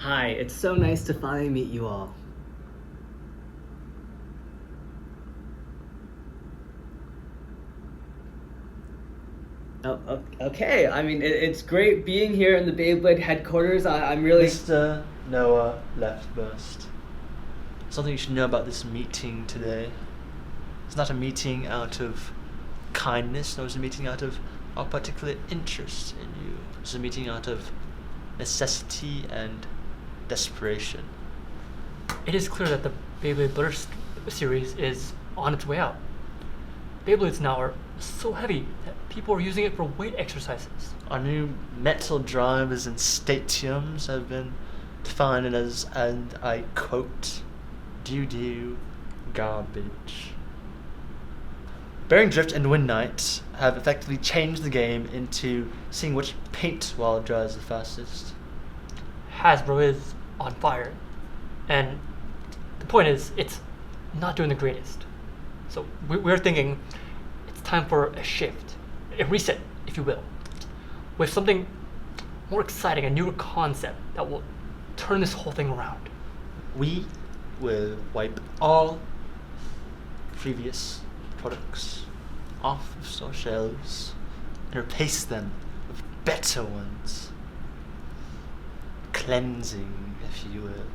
Hi, it's so nice to finally meet you all. Okay. I mean, it's great being here in the Beyblade headquarters. I'm really. Mr. Noah LeftBurst. Something you should know about this meeting today. It's not a meeting out of kindness, nor is it a meeting out of our particular interest in you. It's a meeting out of necessity and desperation. It is clear that the Beyblade Burst series is on its way out. Beyblades now are so heavy that people are using it for weight exercises. Our new metal drivers and stadiums have been defined as, and I quote, doo-doo garbage. Bearing Drift and Wind Knight have effectively changed the game into seeing which paint wall dries the fastest. Hasbro is on fire, and the point is, it's not doing the greatest. So we're thinking it's time for a shift, a reset, if you will, with something more exciting, a newer concept that will turn this whole thing around. We will wipe all previous products off of store shelves and replace them with better ones. Cleansing, if you will.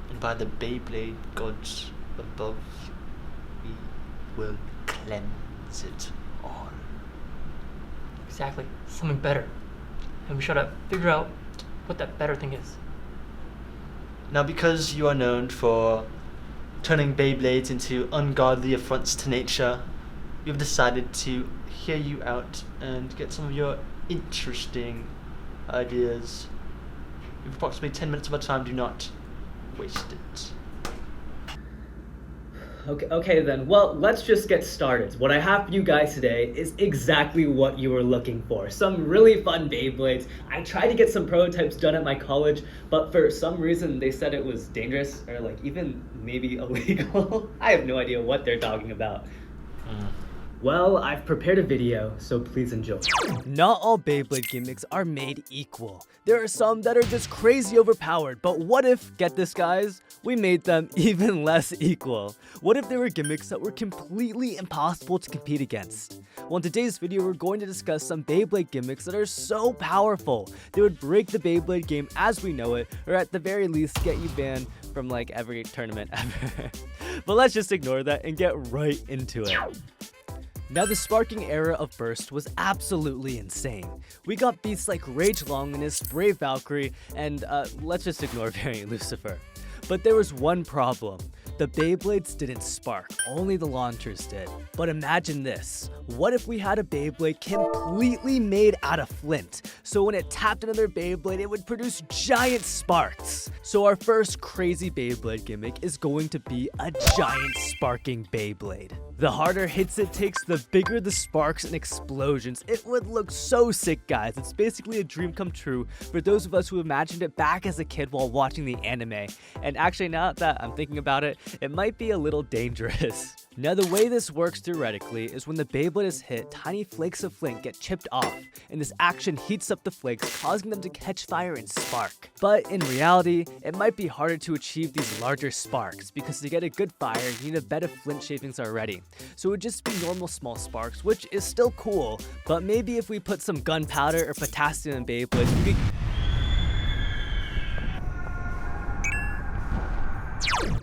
And by the Beyblade gods above, we will cleanse it all. Exactly, something better. And we should figure out what that better thing is. Now, because you are known for turning Beyblades into ungodly affronts to nature, we've decided to hear you out and get some of your interesting ideas. We have approximately 10 minutes of our time. Do not waste it. Okay then. Well, let's just get started. What I have for you guys today is exactly what you were looking for. Some really fun Beyblades. I tried to get some prototypes done at my college, but for some reason they said it was dangerous or like even maybe illegal. I have no idea what they're talking about. Well, I've prepared a video, so please enjoy. Not all Beyblade gimmicks are made equal. There are some that are just crazy overpowered, but what if, get this guys, we made them even less equal? What if there were gimmicks that were completely impossible to compete against? Well, in today's video, we're going to discuss some Beyblade gimmicks that are so powerful, they would break the Beyblade game as we know it, or at the very least get you banned from like every tournament ever. But let's just ignore that and get right into it. Now, the sparking era of Burst was absolutely insane. We got beasts like Rage Longinus, Brave Valkyrie, and let's just ignore Variant Lucifer. But there was one problem. The Beyblades didn't spark, only the launchers did. But imagine this. What if we had a Beyblade completely made out of flint? So when it tapped another Beyblade, it would produce giant sparks. So our first crazy Beyblade gimmick is going to be a giant sparking Beyblade. The harder hits it takes, the bigger the sparks and explosions. It would look so sick, guys. It's basically a dream come true for those of us who imagined it back as a kid while watching the anime. And actually, now that I'm thinking about it, it might be a little dangerous. Now, the way this works theoretically is when the Beyblade is hit, tiny flakes of flint get chipped off, and this action heats up the flakes, causing them to catch fire and spark. But in reality, it might be harder to achieve these larger sparks, because to get a good fire, you need a bed of flint shavings already. So it would just be normal small sparks, which is still cool, but maybe if we put some gunpowder or potassium in Beyblades, we could...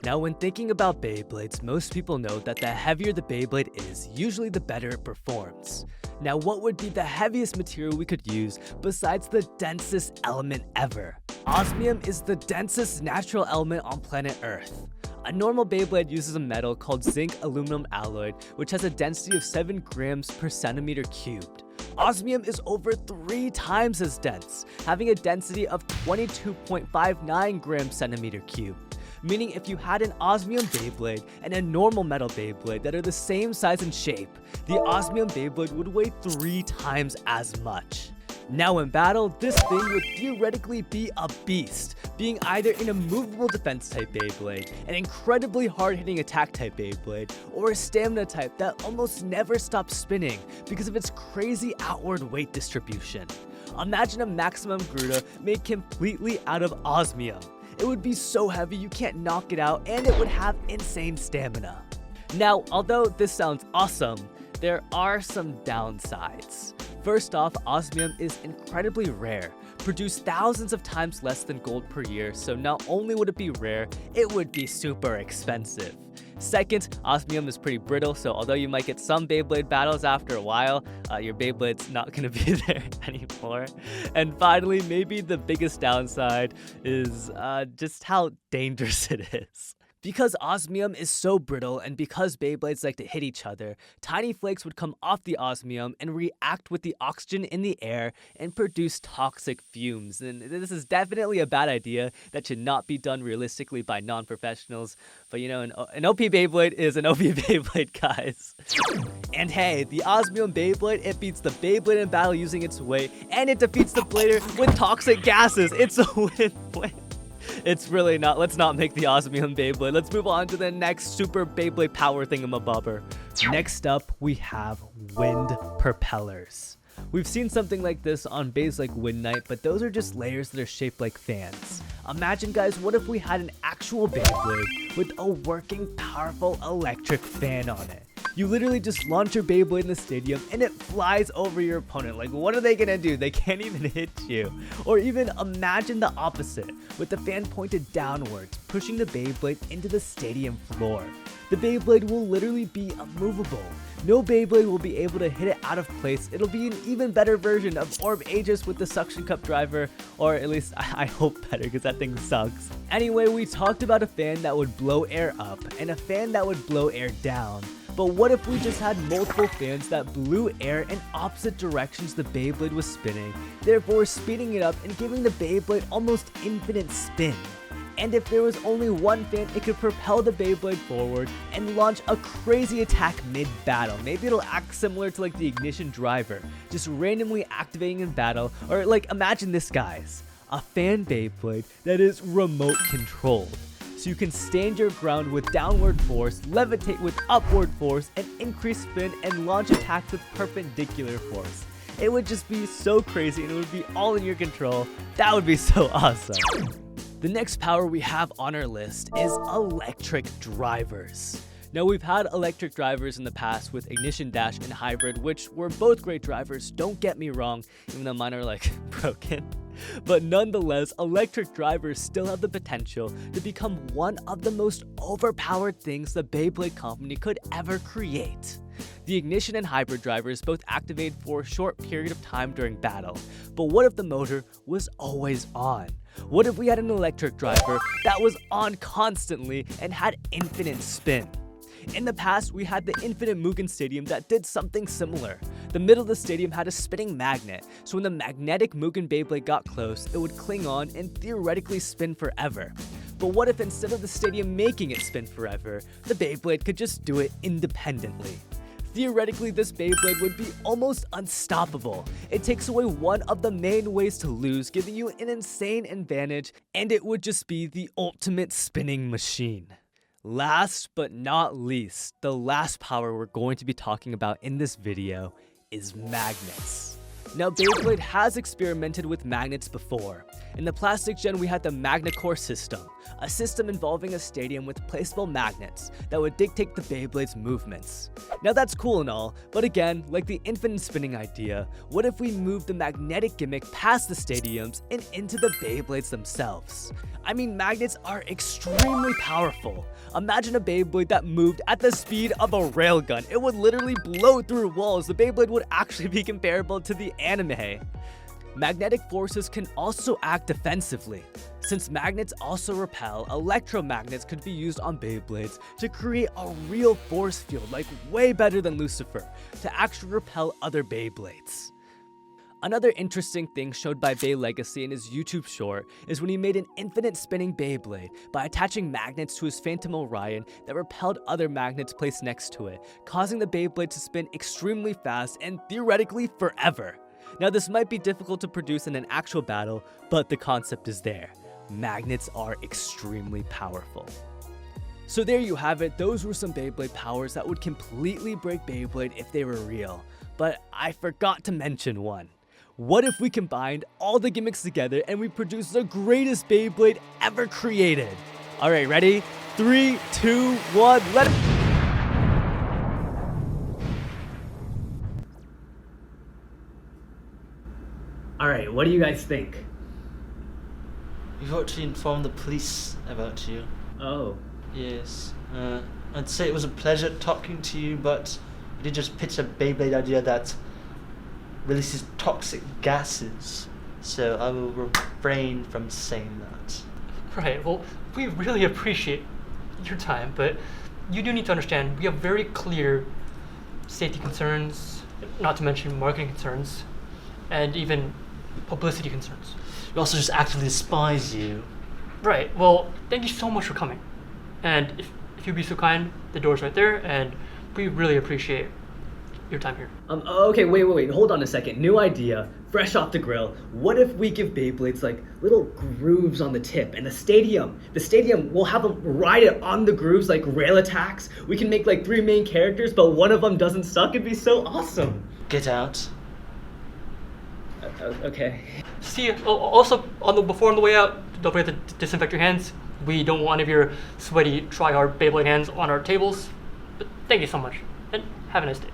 Now, when thinking about Beyblades, most people know that the heavier the Beyblade is, usually the better it performs. Now, what would be the heaviest material we could use besides the densest element ever? Osmium is the densest natural element on planet Earth. A normal Beyblade uses a metal called zinc aluminum alloy, which has a density of 7 grams per centimeter cubed. Osmium is over 3 times as dense, having a density of 22.59 grams centimeter cubed. Meaning if you had an osmium Beyblade and a normal metal Beyblade that are the same size and shape, the osmium Beyblade would weigh 3 times as much. Now in battle, this thing would theoretically be a beast, being either an immovable defense type Beyblade, an incredibly hard hitting attack type Beyblade, or a stamina type that almost never stops spinning because of its crazy outward weight distribution. Imagine a Maximum Gruda made completely out of osmium. It would be so heavy you can't knock it out, and it would have insane stamina. Now, although this sounds awesome, there are some downsides. First off, osmium is incredibly rare, produced thousands of times less than gold per year, so not only would it be rare, it would be super expensive. Second, osmium is pretty brittle, so although you might get some Beyblade battles after a while, your Beyblade's not going to be there anymore. And finally, maybe the biggest downside is just how dangerous it is. Because osmium is so brittle and because Beyblades like to hit each other, tiny flakes would come off the osmium and react with the oxygen in the air and produce toxic fumes. And this is definitely a bad idea that should not be done realistically by non-professionals. But you know, an OP Beyblade is an OP Beyblade, guys. And hey, the osmium Beyblade, it beats the Beyblade in battle using its weight, and it defeats the blader with toxic gases. It's a win-win. It's really not. Let's not make the osmium Beyblade. Let's move on to the next super Beyblade power thingamabobber. Next up, we have wind propellers. We've seen something like this on bays like Wind Knight, but those are just layers that are shaped like fans. Imagine, guys, what if we had an actual Beyblade with a working, powerful electric fan on it? You literally just launch your Beyblade in the stadium and it flies over your opponent. Like, what are they gonna do? They can't even hit you. Or even imagine the opposite, with the fan pointed downwards, pushing the Beyblade into the stadium floor. The Beyblade will literally be immovable. No Beyblade will be able to hit it out of place. It'll be an even better version of Orb Aegis with the suction cup driver, or at least I hope better, because that thing sucks. Anyway, we talked about a fan that would blow air up and a fan that would blow air down. But what if we just had multiple fans that blew air in opposite directions the Beyblade was spinning, therefore speeding it up and giving the Beyblade almost infinite spin? And if there was only one fan, it could propel the Beyblade forward and launch a crazy attack mid-battle. Maybe it'll act similar to like the ignition driver, just randomly activating in battle. Or like, imagine this, guys, a fan Beyblade that is remote controlled. So you can stand your ground with downward force, levitate with upward force, and increase spin and launch attacks with perpendicular force. It would just be so crazy and it would be all in your control. That would be so awesome. The next power we have on our list is electric drivers. Now, we've had electric drivers in the past with Ignition Dash and Hybrid, which were both great drivers, don't get me wrong, even though mine are like broken. But nonetheless, electric drivers still have the potential to become one of the most overpowered things the Beyblade company could ever create. The Ignition and Hybrid drivers both activate for a short period of time during battle, but what if the motor was always on? What if we had an electric driver that was on constantly and had infinite spin? In the past, we had the Infinite Mugen Stadium that did something similar. The middle of the stadium had a spinning magnet, so when the magnetic Mugen Beyblade got close, it would cling on and theoretically spin forever. But what if instead of the stadium making it spin forever, the Beyblade could just do it independently? Theoretically, this Beyblade would be almost unstoppable. It takes away one of the main ways to lose, giving you an insane advantage, and it would just be the ultimate spinning machine. Last but not least, the last power we're going to be talking about in this video is magnets. Now, Beyblade has experimented with magnets before. In the plastic gen, we had the Magnacore system, a system involving a stadium with placeable magnets that would dictate the Beyblade's movements. Now, that's cool and all, but again, like the infinite spinning idea, what if we moved the magnetic gimmick past the stadiums and into the Beyblades themselves? I mean, magnets are extremely powerful. Imagine a Beyblade that moved at the speed of a railgun. It would literally blow through walls. The Beyblade would actually be comparable to the anime. Magnetic forces can also act defensively. Since magnets also repel, electromagnets could be used on Beyblades to create a real force field, like way better than Lucifer, to actually repel other Beyblades. Another interesting thing showed by Bey Legacy in his YouTube short is when he made an infinite spinning Beyblade by attaching magnets to his Phantom Orion that repelled other magnets placed next to it, causing the Beyblade to spin extremely fast and theoretically forever. Now, this might be difficult to produce in an actual battle, but the concept is there. Magnets are extremely powerful. So there you have it, those were some Beyblade powers that would completely break Beyblade if they were real. But I forgot to mention one. What if we combined all the gimmicks together and we produced the greatest Beyblade ever created? Alright, ready? 3, 2, 1, let it... Alright, what do you guys think? We've actually informed the police about you. Oh. Yes. I'd say it was a pleasure talking to you, but you did just pitch a Beyblade idea that releases toxic gases. So I will refrain from saying that. Right, well, we really appreciate your time, but you do need to understand we have very clear safety concerns, not to mention marketing concerns, and even publicity concerns. We also just actively despise you. Right, well, thank you so much for coming. And if you'd be so kind, the door's right there, and we really appreciate your time here. Okay, wait, hold on a second. New idea, fresh off the grill. What if we give Beyblades like little grooves on the tip, and the stadium we'll have them ride it on the grooves like rail attacks. We can make like 3 main characters, but one of them doesn't suck. It'd be so awesome. Get out. Okay. See, also, before on the way out, don't forget to disinfect your hands. We don't want any of your sweaty, try-hard Beyblade hands on our tables. But thank you so much, and have a nice day.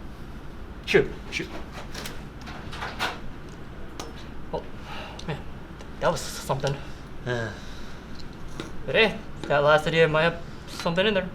Shoot. Well, man, that was something. But hey, that last idea might have something in there.